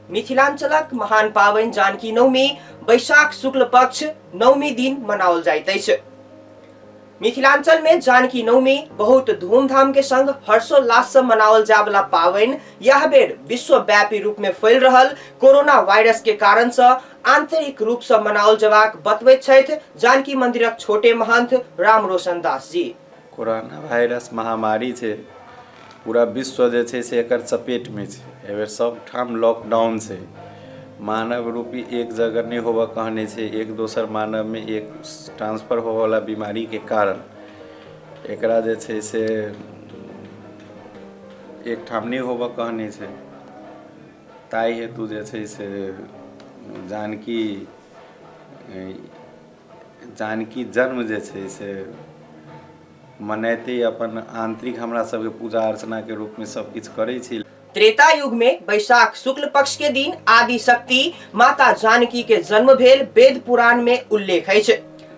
मिथिलांचलक महान पावन जानकी नवमी वैशाख शुक्ल पक्ष नवमी दिन मनाओल जाइत अछि। मिथिलांचल में जानकी नवमी बहुत धूमधाम के संग हर्षोल्लास से मनाओल जावला पावन यह बेर विश्वव्यापी रूप में फैल रहल कोरोना वायरस के कारण से आंतरिक रूप से मनाओल जबाक बतबैत छथि जानकी मंदिरक छोटे महंत राम रोशन दास जी। कोरोना वायरस महामारी छै, पूरा विश्व जे छै से एकर चपेट में छै। एहि बेर सब ठाम लॉकडाउन छै, मानव रूपी एक जगह नहीं होबऽ कहने छै। एक दोसर मानव में एक ट्रांसफर होबऽ वाला बीमारी के कारण एकरा जे छै से एक ठाम नहीं होबऽ कहने छै। ताहि हेतु जे छै से जानकी जन्म जे छै से मनाते अपन आंतरिक हमरा सबके पूजा अर्चना के रूप में सब किछु करै छी। त्रेता युग में वैशाख शुक्ल पक्ष के दिन आदि शक्ति माता जानकी के जन्म भेल वेद पुराण में उल्लेख है।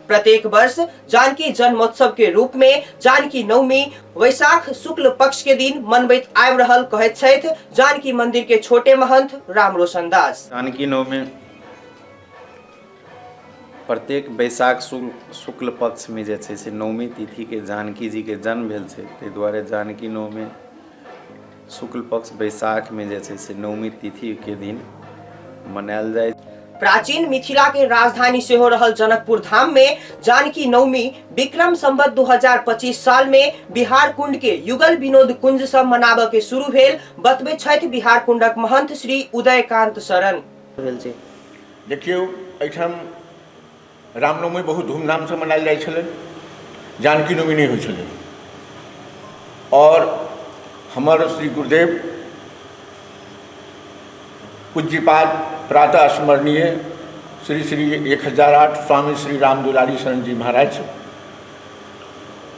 प्रत्येक वर्ष जानकी जन्मोत्सव के रूप में जानकी नवमी वैशाख शुक्ल पक्ष के दिन मनबैत आबि रहल कहैत छथि जानकी मंदिर के छोटे महंत राम रोशन दास। जानकी नवमी प्रत्येक वैशाख शुक्ल पक्ष में जे छै से नवमी तिथि के जानकी जी के जन्म भेल छै, ताहि दुआरे जानकी नवमी शुक्ल पक्ष वैशाख में जे छै से नवमी तिथि के दिन मनायल जाय। प्राचीन मिथिला के राजधानी से हो रहल जनकपुर धाम में जानकी नवमी विक्रम संवत 2025 साल में बिहार कुंड के युगल विनोद कुंज से मनाबे के शुरू भेल बतबे छथि बिहार कुंडक महंत श्री उदयकांत शरण। देखियो एठाम रामनवमी बहुत धूमधाम से मनायल जाय छलै, जानकी नवमी नहीं होइ छलै। और हमर श्री गुरुदेव पूज्यपाद प्रातः स्मरणीय श्री श्री 1008 स्वामी श्री राम दुलारी शरण जी महाराज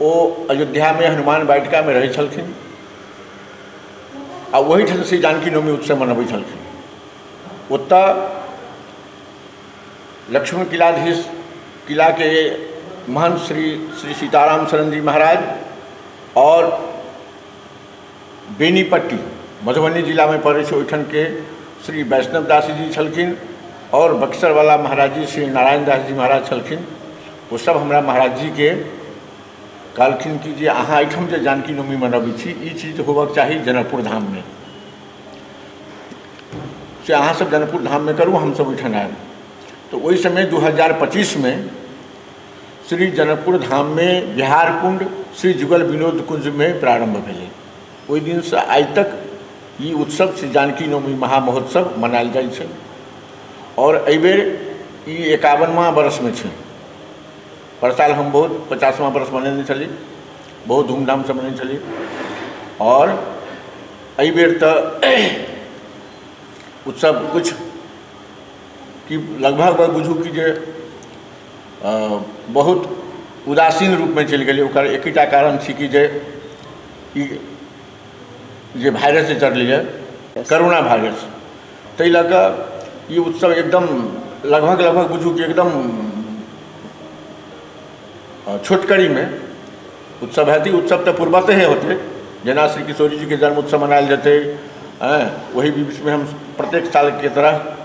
ओ अयोध्या में हनुमान वाटिका में रहै छलखिन आ वही ठाम श्री जानकी नवमी उत्सव मनबै छलखिन। ओतऽ लक्ष्मण किलाधीश किला के महंत श्री सीताराम शरण जी महाराज और बेनीपट्टी मधुबनी जिला में पड़े छै ओहिठाम के श्री वैष्णव दास जी छलखिन और बक्सर वाला महाराज जी श्री नारायण दास जी महाराज छलखिन। वो सब हमरा महाराज जी के कहलखिन कि जे अहाँ एहिठाम जे जानकी नवमी मनबै छी ई चीज होबक चाही जनकपुर धाम में, से अहाँ सब जनकपुर धाम में करू, हम सब ओहिठाम आयब। तो वही समय 2025 में श्री जनकपुर धाम में बिहार कुंड श्री जुगल विनोद कुंज में प्रारंभ भेलै। ओहि दिन से आइ तक ई उत्सव श्री जानकी नवमी महामहोत्सव मनायल जाइ छै और एहि बेर ई 51वां वर्ष में छै। पर साल हम बहुत 50वां वर्ष मनेने छली, बहुत धूमधाम से मनेने छली। और एहि बेर तऽ उत्सव कुछ कि लगभग बुझू कि जे बहुत उदासीन रूप में चलि गेलै। ओकर एकटा कारण छै कि जे वायरस जे चललै कोरोना वायरस, ताहि लऽ कऽ ई उत्सव एकदम लगभग बुझू कि एकदम छोटकरी में उत्सव हेतै। उत्सव तऽ पूर्वतः होते, जेना श्री किशोरी जी के जन्म उत्सव मनायल जेतै, वही बीच में हम प्रत्येक साल के तरह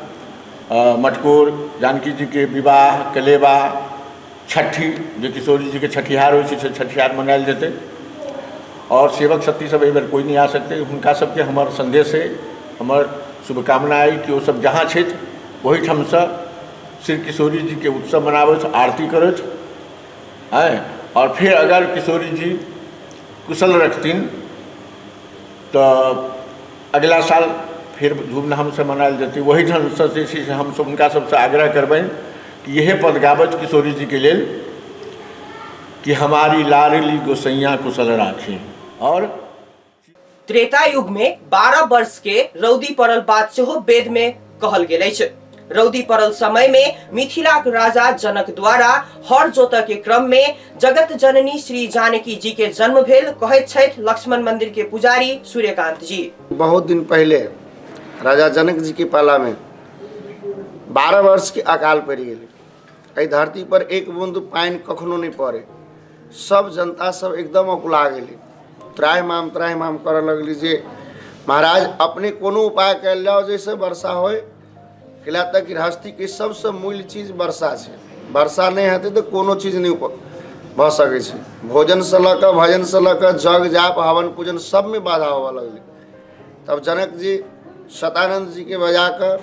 मटकोर जानकी जी के विवाह कलेबा छठी जो किशोरी जी के छठिहार होइ छै छठिहार मनायल जेतै। और सेवक शक्ति सब एहि बेर कोई नहीं आ सकते, हुनका सबके हमर संदेश है, हमर शुभकामना है कि वो सब जहाँ छथि वही ठाम से श्री किशोरी जी के उत्सव मनाबैत आरती करैत और फिर अगर किशोरी जी कुशल रखथिन तो अगला साल फिर धूमधाम से मनायल जेतै। वही ढंग से जे छै से हम सब हुनका सबसे आग्रह करबनि कि यह पद गाबैत किशोरी जी के लेल कि हमारी लाडली गोसैया कुशल राखे। और त्रेता युग में 12 वर्ष के रौदी पड़ल बात सेहो वेद में कहल गेल अछि। रौदी पड़ल समय में मिथिला के राजा जनक द्वारा हर जोत के क्रम में जगत जननी श्री जानकी जी के जन्म भेल कहैत छथि लक्ष्मण मंदिर के पुजारी सूर्यकांत जी। बहुत दिन पहले राजा जनक जी के पाला में 12 वर्ष के अकाल पड़ गए। एहि धरती पर एक बूंद पानी कखनो नहीं पड़े, सब जनता सब एकदम अकुला गए, त्राहिमाम कर लगली जे महाराज अपने कोनो उपाय कल जाओ जैसे वर्षा होए, किला तक गृहस्थी के सबसे मूल्य चीज वर्षा छै। वर्षा नहीं हेतै तो कोनो चीज नहीं भऽ सकै छै। भोजन से लऽ कऽ भजन से लऽ कऽ जग जाप हवन पूजन सब में बाधा होबऽ लगलै। तब जनक जी शतानंद जी के बजा कऽ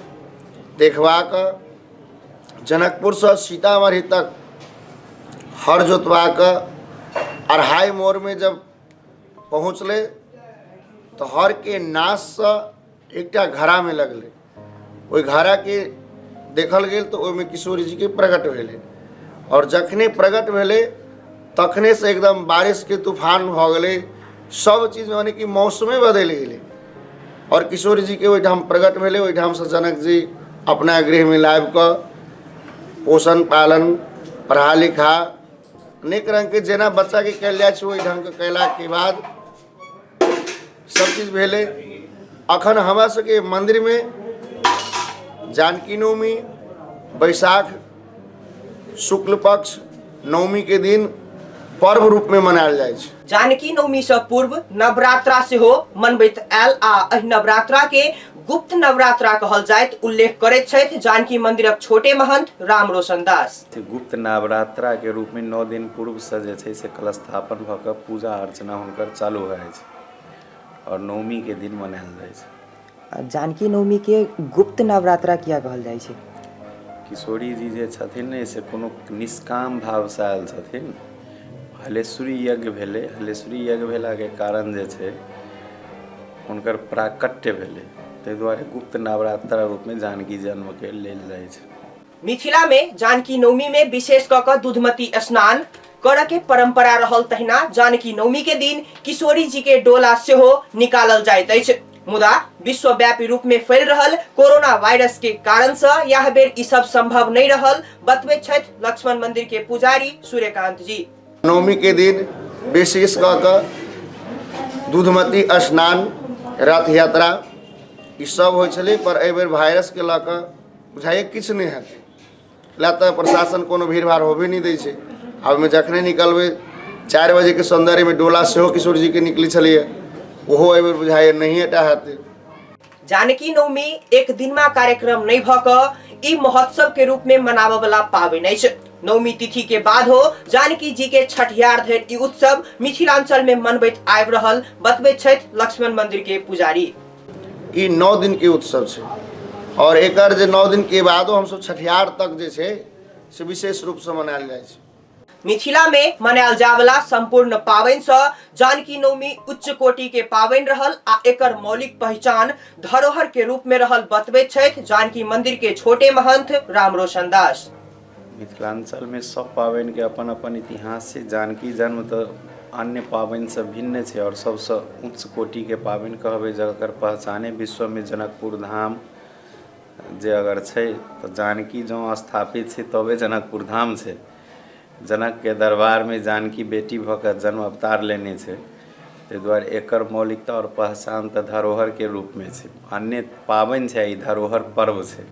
देखबा कऽ जनकपुर से सीतामढ़ी तक हर जोतवा कऽ अढ़ाई मोर में जब पहुँचले तो हर के नाश से एकटा घड़ा में लगले। ओहि घड़ा के देखल गेल तो ओहिमे किशोरी जी के प्रकट भेले और जखने प्रकट भेले तखने से एकदम बारिश के तूफान भऽ गेले। सब चीज माने कि मौसमे बदलि गेले और किशोरी जी के ओहिठाम प्रकट भेले। ओहिठाम से जनक जी अपना गृह में लाबि कऽ पोषण पालन पढ़ा लिखा अनेक रंग के जेना बच्चा के कयल जाइ छै ओहि ढंग के कयला के बाद सब चीज भेले। अखन हमरा सबके मंदिर में जानकी नवमी बैसाख शुक्ल पक्ष नवमी के दिन पर्व रूप में मनायल जाइ छै। जानकी नवमी से पूर्व नवरात्रा से हो मनबैत आयल आ एहि नवरात्रा के गुप्त नवरात्रा कहल जाइत उल्लेख करैत छथि जानकी मंदिरक छोटे महंत राम रोशन दास। गुप्त नवरात्रा के रूप में 9 दिन पूर्व से जे छै से कलश स्थापन भऽ कऽ पूजा अर्चना हुनकर चालू भऽ जाइ छै और नवमी के दिन मनायल जाइ छै। जानकी नवमी के गुप्त नवरात्रा किया कहल जाइ छै? किशोरी जी जे छथिन ने से कोनो निष्काम भाव से आयल छथिन। हलेश्वरी यज्ञ भेले, हलेश्वरी यज्ञ भेला के कारण जे छै हुनकर प्राकट्य भेले, ताहि दुआरे गुप्त नवरात्रा रूप में जानकी जन्म के लेल जाइ छै। मिथिला में जानकी नवमी में विशेष कऽ कऽ दूधमती स्नान करऽ के परंपरा रहल। तहिना जानकी नवमी के दिन किशोरी जी के डोला सेहो निकालल जाइत अछि। मुदा विश्वव्यापी रूप में फैल रहल कोरोना वायरस के कारण से यह बेर ई सब संभव नहीं रहल, बतबैत छथि लक्ष्मण मंदिर के पुजारी सूर्यकांत जी। नवमी के दिन विशेष कऽ कऽ दूधमती स्नान रथ यात्रा ई सब होइ छलै, पर एहि बेर वायरस के लऽ कऽ बुझाइए किछु नहीं हेतै। कैला तऽ प्रशासन कोनो भीड़ भाड़ होबे नहीं दै छै। आब में जखने निकलबै 4 बजे के सौंदर्य में डोला सेहो किशोर जी के निकली छलिए, ओहो एहि बेर बुझाइए नहीं एटा हेतै। जानकी नवमी एक दिन में कार्यक्रम नहीं भऽ कऽ ई महोत्सव के रूप में मनाबऽ वाला पाबनि अछि। नवमी तिथि के बाद हो जानकी जी के छठियार धरि ई उत्सव मिथिलांचल में मनबैत आबि रहल, बतबैत छथि लक्ष्मण मंदिर के पुजारी। ई 9 दिन के उत्सव छै और एकर जे 9 दिन के बादो हम सब छठियार तक जे छै से विशेष रूप से मनायल जाइ छै। मिथिला में मनायल जाय वाला संपूर्ण पाबनि से जानकी नवमी उच्च कोटि के पाबनि रहल आ एकर मौलिक पहचान धरोहर के रूप में रहल, बतबैत छथि जानकी मंदिर के छोटे महंत राम रोशन दास। मिथिलांचल में सब पाबनि के अपन अपन इतिहास छै। जानकी जन्म तो अन्य पाबनि से भिन्न छै और सबसे उच्च कोटि के पाबनि कहबै जकर पहचाने विश्व में जनकपुर धाम जे अगर छै तो जानकी जो स्थापित छै तबे जनकपुर धाम छै। जनक के दरबार में जानकी बेटी भऽ कऽ जन्म अवतार लेने छै, ताहि दुआरे एकर मौलिकता और पहचान तऽ धरोहर के रूप में छै। अन्य पाबनि छै, ई धरोहर पर्व छै।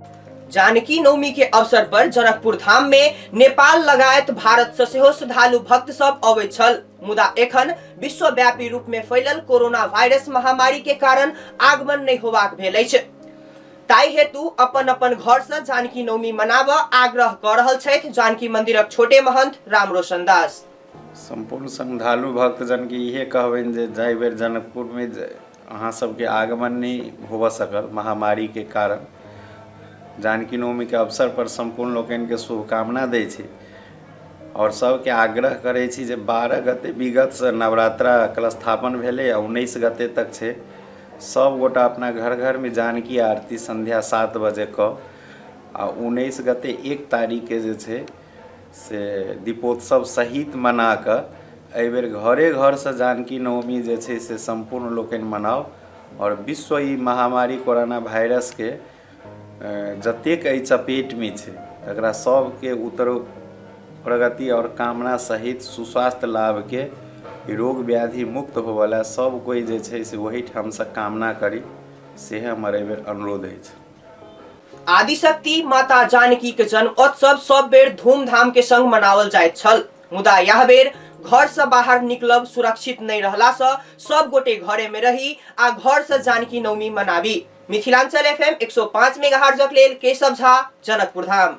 जानकी नवमी के अवसर पर जनकपुर धाम में नेपाल लगायत भारत से सेहो श्रद्धालु भक्त सब अबैत छल। मुदा एखन विश्वव्यापी रूप में फैलल कोरोना वायरस महामारी के कारण आगमन नहीं होबाक भेल अछि। ताई हेतु अपन अपन घर से जानकी नवमी मनाबऽ आग्रह कऽ रहल छथि जानकी मंदिरक छोटे महंत राम रोशन दास। संपूर्ण श्रद्धालु भक्तजन के इहे कहबनि जे जाहि बेर जनकपुर में अहाँ सबके आगमन नहीं होबऽ सकल महामारी के कारण, जानकी नवमी के अवसर पर संपूर्ण लोकनि के शुभकामना दै छी और सबके आग्रह करै छी जे 12 गते विगत से नवरात्रा कलस्थापन भेलै, 19 गते तक छै। सब गोटा अपना घर घर में जानकी आरती संध्या 7 बजे कऽ आ 19 गते 1 तारीख के जे छै से दीपोत्सव सहित मना कऽ एहि बेर घरे घर से जानकी नवमी जे छै से संपूर्ण लोकनि मनाओ और विश्व ई महामारी कोरोना वायरस के जतेक एहि चपेट में छै तकरा सबके उत्तर प्रगति और कामना सहित सुस्वास्थ्य लाभ के रोग व्याधि मुक्त होवला सब कोई जे छै से वही ठाम से कामना करी, से हमर एहि बेर अनुरोध अछि। आदिशक्ति माता जानकी के जन्म उत्सव सब बेर धूमधाम के संग मनावल जाइत छल, मुदा यह बेर घर से बाहर निकलब सुरक्षित नहीं रहला से सब गोटे घरे में रही आ घर से जानकी नवमी मनाबी। मिथिलांचल FM 105 मेगाहर्ज लेल केशव झा, जनकपुर धाम।